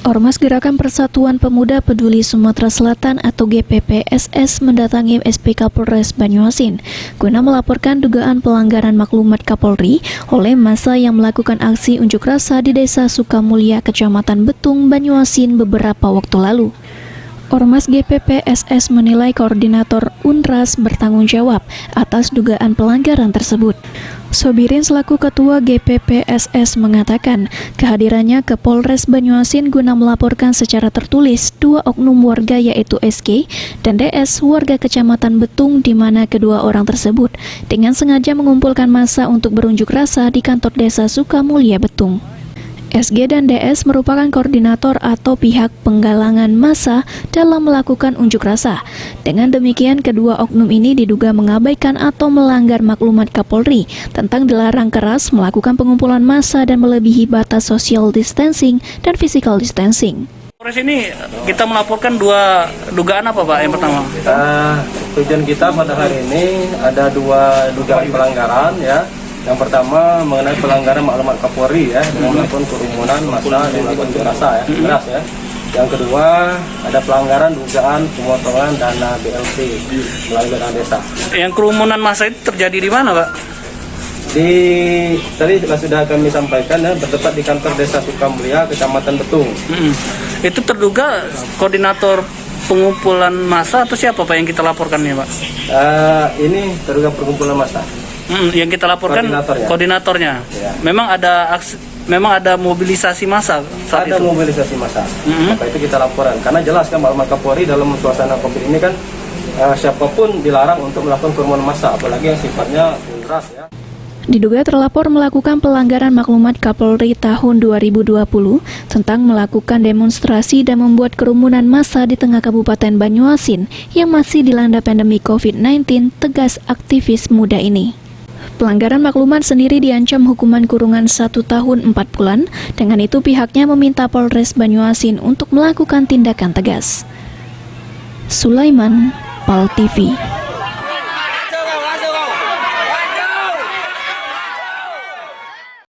Ormas Gerakan Persatuan Pemuda Peduli Sumatera Selatan atau GPPSS mendatangi SP Kapolres Banyuasin guna melaporkan dugaan pelanggaran maklumat Kapolri oleh massa yang melakukan aksi unjuk rasa di Desa Sukamulya, Kecamatan Betung, Banyuasin beberapa waktu lalu. Ormas GPPSS menilai koordinator UNRAS bertanggung jawab atas dugaan pelanggaran tersebut. Sobirin selaku ketua GPPSS mengatakan kehadirannya ke Polres Banyuasin guna melaporkan secara tertulis dua oknum warga yaitu SK dan DS warga Kecamatan Betung, di mana kedua orang tersebut dengan sengaja mengumpulkan massa untuk berunjuk rasa di kantor Desa Sukamulya, Betung. SG dan DS merupakan koordinator atau pihak penggalangan massa dalam melakukan unjuk rasa. Dengan demikian, kedua oknum ini diduga mengabaikan atau melanggar maklumat Kapolri tentang dilarang keras melakukan pengumpulan massa dan melebihi batas social distancing dan physical distancing. Polres ini kita melaporkan dua dugaan apa, Pak? Yang pertama, tujuan kita pada hari ini ada dua dugaan pelanggaran, ya. Yang pertama mengenai pelanggaran maklumat Kapolri, ya, dengan melakukan kerumunan massa dan melakukan unjuk rasa, ya, keras, ya. Yang kedua ada pelanggaran dugaan pemotongan dana BLT melalui dana desa. Yang kerumunan massa itu terjadi di mana, Pak? Tadi sudah kami sampaikan, ya, bertempat di kantor Desa Sukamulya, Kecamatan Betung. Itu terduga koordinator pengumpulan massa atau siapa, Pak, yang kita laporkan nih, Pak? Ini terduga perkumpulan massa. Yang kita laporkan koordinatornya. Ya. Memang ada mobilisasi massa saat ada itu. Mobilisasi massa. Maka itu kita laporan karena jelas kan maklumat Kapolri dalam suasana Covid ini kan siapapun dilarang untuk melakukan kerumunan massa, apalagi yang sifatnya keras, ya. Diduga terlapor melakukan pelanggaran maklumat Kapolri tahun 2020 tentang melakukan demonstrasi dan membuat kerumunan massa di tengah Kabupaten Banyuasin yang masih dilanda pandemi COVID-19, tegas aktivis muda ini. Pelanggaran maklumat sendiri diancam hukuman kurungan 1 tahun 4 bulan. Dengan itu pihaknya meminta Polres Banyuasin untuk melakukan tindakan tegas. Sulaiman, PAL TV.